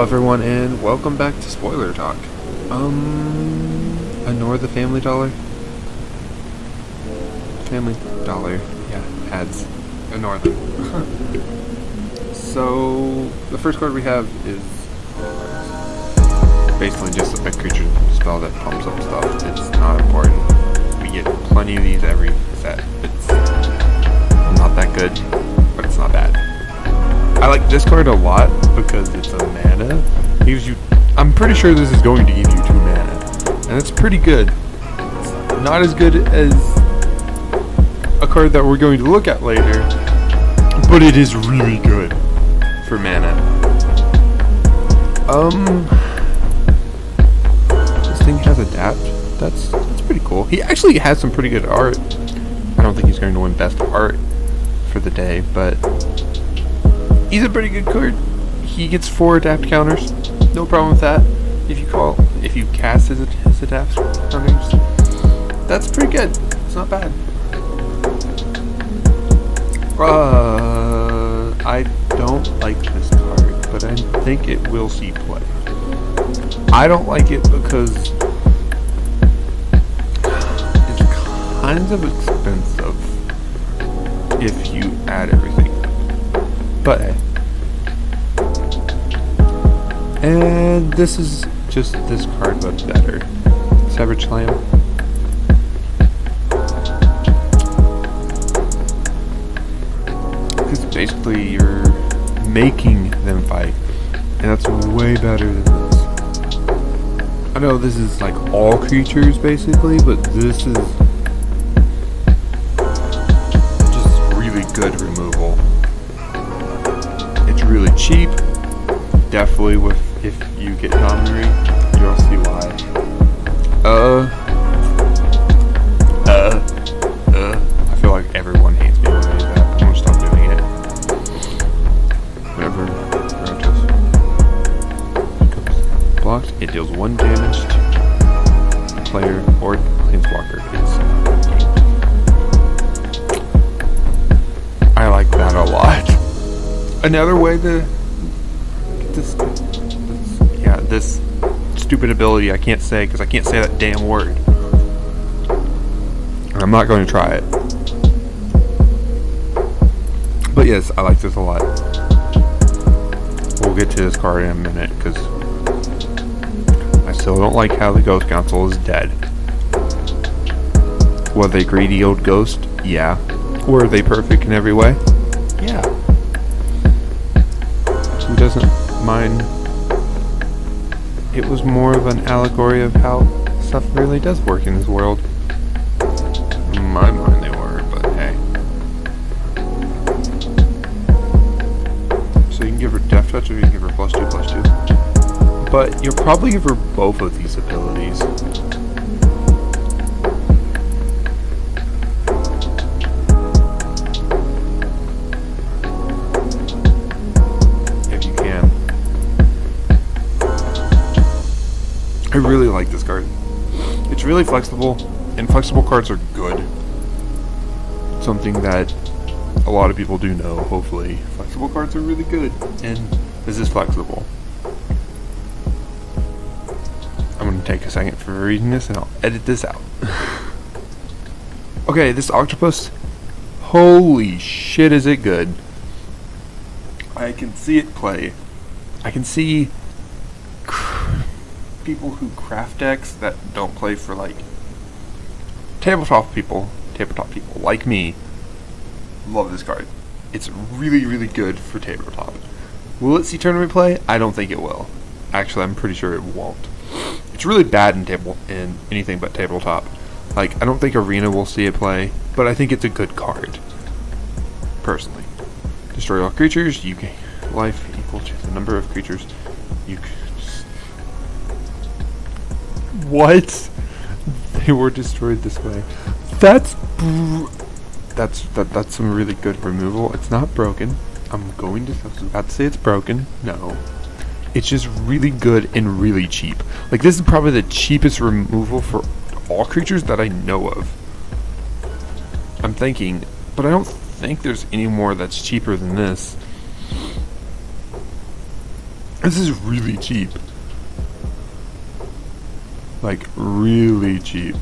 Hello everyone and welcome back to Spoiler Talk. Ignore the Family Dollar? Family Dollar, yeah, ads. Ignore them. So, the first card we have is basically just a creature spell that pumps up stuff. It's not important. We get plenty of these every set. It's not that good, but it's not bad. I like this card a lot because it's a mana. It gives you, I'm pretty sure this is going to give you 2 mana, and it's pretty good. It's not as good as a card that we're going to look at later, but it is really good for mana. This thing has adapt. That's pretty cool. He actually has some pretty good art. I don't think he's going to win best art for the day, but he's a pretty good card. He gets 4 adapt counters. No problem with that. If you cast his adapt counters, that's pretty good. It's not bad. I don't like this card, but I think it will see play. I don't like it because it's kind of expensive if you add everything. But hey. And this is just this card, but better. Savage Slam. Because basically you're making them fight, and that's way better than this. I know this is like all creatures basically, but this is just really good removal. It's really cheap. Definitely if you get Dominary, you'll see why. I feel like everyone hates me when I do that. I'm gonna stop doing it. Whenever becomes blocked, it deals 1 damage to the player or planeswalker. I like that a lot. Another way to this stupid ability I can't say because I can't say that damn word. And I'm not going to try it. But yes, I like this a lot. We'll get to this card in a minute because I still don't like how the Ghost Council is dead. Were they greedy old ghost? Yeah. Were they perfect in every way? Yeah. Who doesn't mind? It was more of an allegory of how stuff really does work in this world. In my mind they were, but hey. So you can give her Death Touch or you can give her +2/+2. But you'll probably give her both of these abilities. I really like this card. It's really flexible, and flexible cards are good. Something that a lot of people do know, hopefully. Flexible cards are really good, and this is flexible. I'm going to take a second for reading this, and I'll edit this out. Okay, this octopus, holy shit is it good. I can see it play. I can see people who craft decks that don't play for like tabletop people like me love this card. It's really, really good for tabletop. Will it see tournament play? I don't think it will. Actually, I'm pretty sure it won't. It's really bad in anything but tabletop. Like, I don't think Arena will see it play, but I think it's a good card. Personally. Destroy all creatures, you gain life equal to the number of creatures you What? They were destroyed this way. That's some really good removal. It's not broken. I was about to say it's broken. No. It's just really good and really cheap. Like, this is probably the cheapest removal for all creatures that I know of. I'm thinking, but I don't think there's any more that's cheaper than this. This is really cheap. Like, really cheap.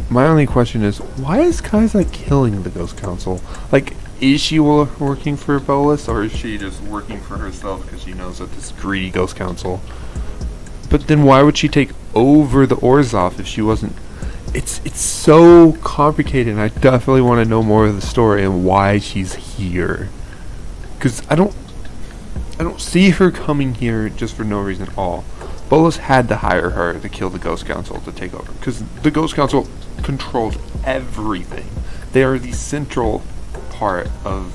My only question is, why is Kai'Sa killing the Ghost Council? Like, is she working for Bolas, or is she just working for herself because she knows that this greedy Ghost Council? But then why would she take over the Orzhov if she wasn't... It's so complicated, and I definitely want to know more of the story and why she's here. Because I don't see her coming here just for no reason at all. Bolas had to hire her to kill the Ghost Council to take over, because the Ghost Council controls everything. They are the central part of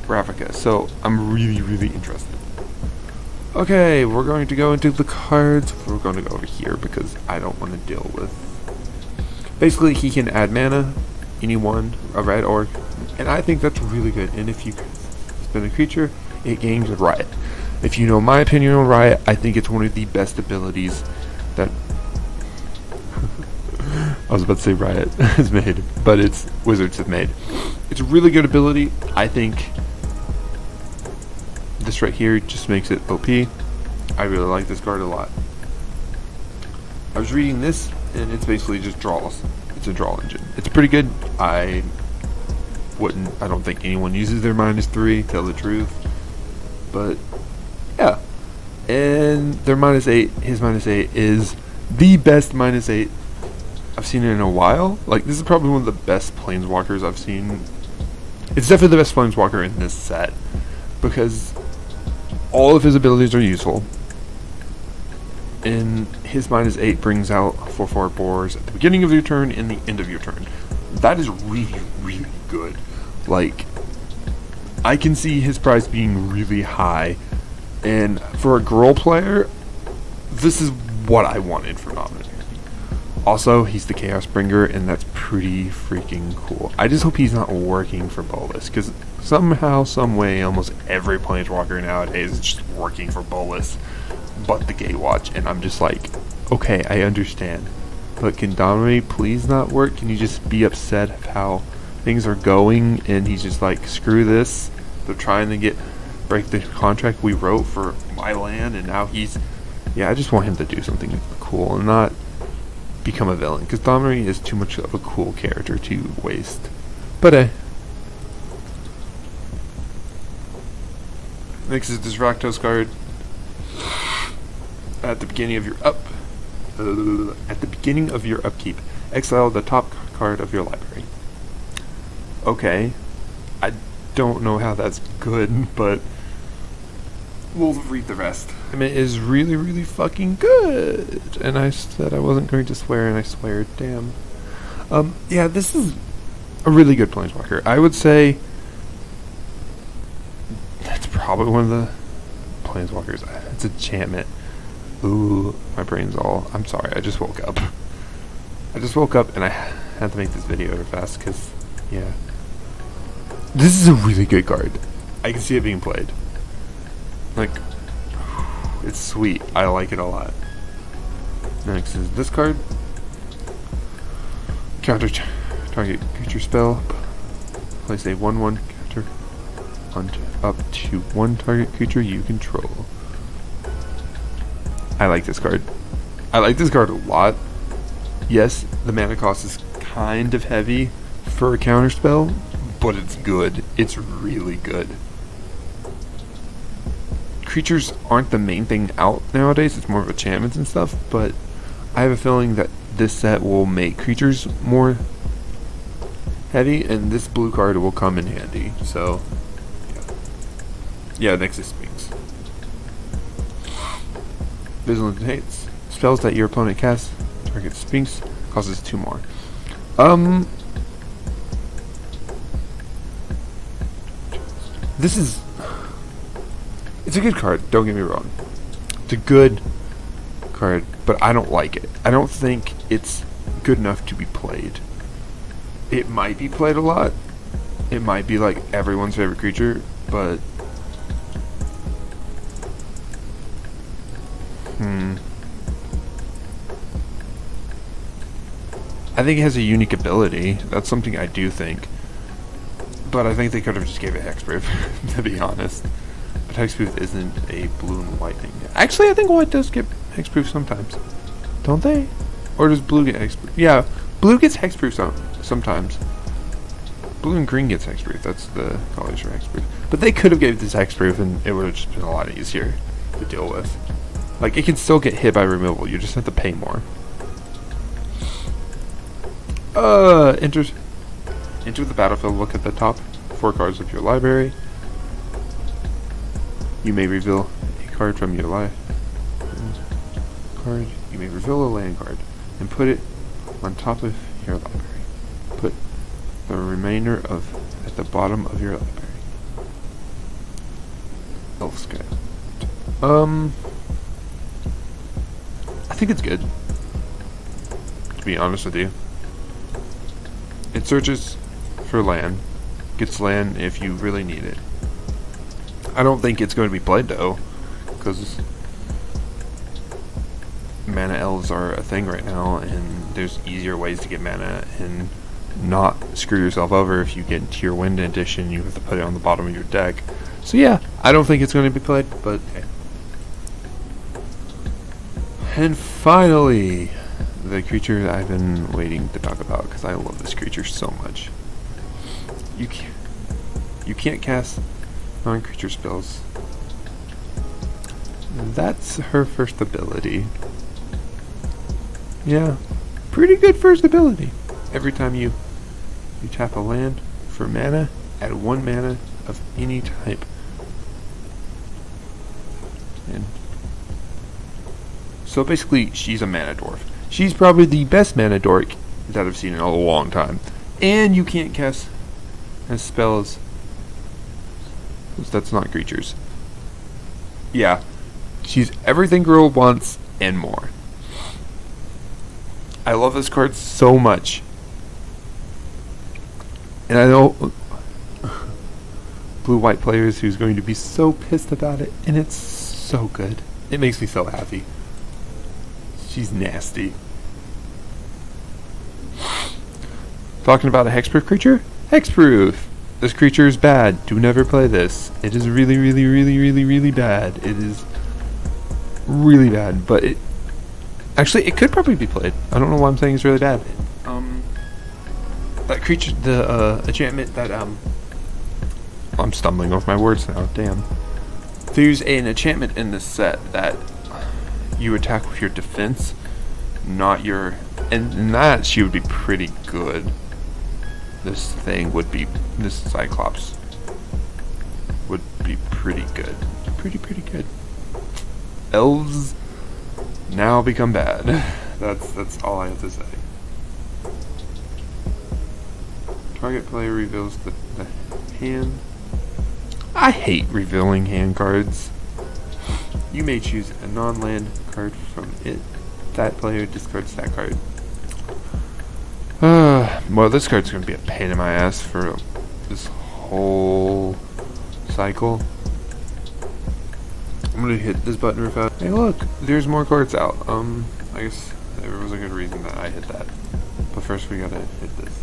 Ravnica, so I'm really, really interested. Okay, we're going to go into the cards. We're going to go over here because I don't want to deal with... Basically, he can add mana, any one, a red orc, and I think that's really good. And if you spend a creature, it gains Riot. If you know my opinion on Riot, I think it's one of the best abilities that... I was about to say Riot has made, but it's Wizards have made. It's a really good ability. I think this right here just makes it OP. I really like this card a lot. I was reading this, and it's basically just draws. It's a draw engine. It's pretty good. I don't think anyone uses their -3, tell the truth. But yeah. And their -8, his -8 is the best -8 I've seen it in a while. Like, this is probably one of the best Planeswalkers I've seen. It's definitely the best Planeswalker in this set, because all of his abilities are useful. And his -8 brings out 4/4 boars at the beginning of your turn and the end of your turn. That is really, really good. Like, I can see his price being really high. And for a girl player, this is what I wanted for Dominant. Also, he's the Chaos Bringer, and that's pretty freaking cool. I just hope he's not working for Bolas, because somehow, some way, almost every Planeswalker nowadays is just working for Bolas, but the Gatewatch, and I'm just like, okay, I understand, but can Dominate please not work? Can you just be upset of how things are going, and he's just like, screw this, they're trying to break the contract we wrote for my land, and now he's, yeah, I just want him to do something cool, and not become a villain, because Dominate is too much of a cool character to waste. But next is this Rakdos card. At the beginning of your upkeep, exile the top card of your library. Okay, I don't know how that's good, but we'll read the rest. I mean, it is really, really fucking good. And I said I wasn't going to swear, and I swear. Damn. Yeah, this is a really good Planeswalker. I would say that's probably one of the Planeswalkers. It's enchantment. Ooh, my brain's all... I'm sorry, I just woke up. And I had to make this video fast, because, yeah. This is a really good card. I can see it being played. Like, it's sweet. I like it a lot. Next is this card. Counter target creature spell. Place a 1/1 counter on up to one target creature you control. I like this card. I like this card a lot. Yes, the mana cost is kind of heavy for a counter spell, but it's good. It's really good. Creatures aren't the main thing out nowadays, it's more of enchantments and stuff, but I have a feeling that this set will make creatures more heavy, and this blue card will come in handy, so yeah, next is Sphinx. Vigilant hates spells that your opponent casts, target Sphinx, causes 2 more. This is... It's a good card, don't get me wrong. It's a good card, but I don't like it. I don't think it's good enough to be played. It might be played a lot. It might be like everyone's favorite creature, but... I think it has a unique ability. That's something I do think. But I think they could have just gave it hexproof, to be honest. But hexproof isn't a blue and white thing. Actually, I think white does get hexproof sometimes. Don't they? Or does blue get hexproof? Yeah, blue gets hexproof sometimes. Blue and green gets hexproof. That's the colors for hexproof. But they could have gave this hexproof and it would have just been a lot easier to deal with. Like, it can still get hit by removal. You just have to pay more. Enter the battlefield. Look at the top 4 cards of your library. You may reveal a card from your life card. You may reveal a land card and put it on top of your library. Put the remainder at the bottom of your library. Elfscape. I think it's good, to be honest with you. It searches for land, gets land if you really need it. I don't think it's going to be played though, because mana elves are a thing right now, and there's easier ways to get mana and not screw yourself over. If you get into your wind edition, you have to put it on the bottom of your deck. So yeah, I don't think it's going to be played, but hey. And finally, the creature that I've been waiting to talk about, because I love this creature so much. You can't cast non-creature spells. That's her first ability. Yeah, pretty good first ability. Every time you tap a land for mana, add 1 mana of any type. And so basically, she's a mana dwarf. She's probably the best mana dork that I've seen in a long time. And you can't cast as spells. That's not creatures. Yeah, she's everything girl wants and more. I love this card so much. And I know blue-white players who's going to be so pissed about it, and it's so good. It makes me so happy. She's nasty. Talking about a hexproof creature? Hexproof! This creature is bad. Do never play this. It is really, really, really, really, really bad. It is really bad, but it... Actually, it could probably be played. I don't know why I'm saying it's really bad. That creature, the enchantment that, I'm stumbling over my words now, damn. There's an enchantment in this set that you attack with your defense, not your... And in that, she would be pretty good. This thing would be... This Cyclops would be pretty good. Pretty good. Elves now become bad. That's all I have to say. Target player reveals the hand. I hate revealing hand cards. You may choose a non-land card from it. That player discards that card. Well, this card's gonna be a pain in my ass for this whole cycle. I'm gonna hit this button real fast. Hey look, there's more cards out. I guess there was a good reason that I hit that. But first we gotta hit this.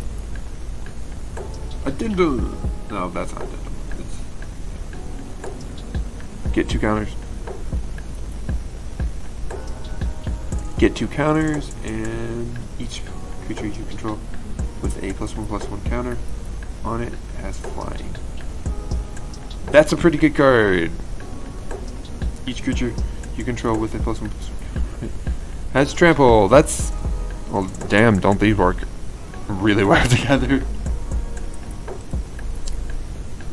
Addendum! No, that's not addendum. It's... Get 2 counters. Get 2 counters, and each creature you control with a +1/+1 counter on it has flying. That's a pretty good card. Each creature you control with a +1/+1 has trample. That's... Well, damn, don't these work really well together?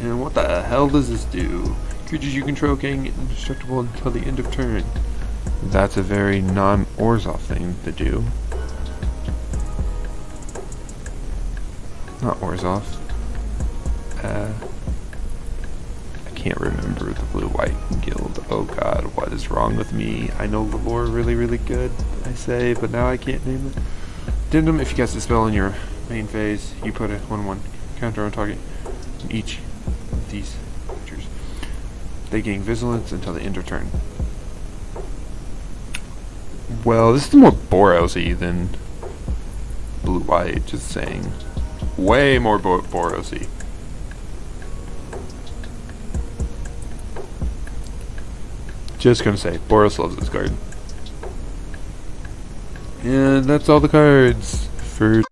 And what the hell does this do? Creatures you control gain indestructible until the end of turn. That's a very non-Orzhov thing to do. Not Orzhov. I can't remember the blue-white guild. Oh god, what is wrong with me? I know the lore really, really good, I say, but now I can't name it. Addendum, if you cast a spell in your main phase, you put a 1/1 counter on target. Each of these creatures, they gain vigilance until the end of turn. Well, this is more Boros-y than blue-white, just saying. Way more Boros-y. Just gonna say, Boros loves this card. And that's all the cards for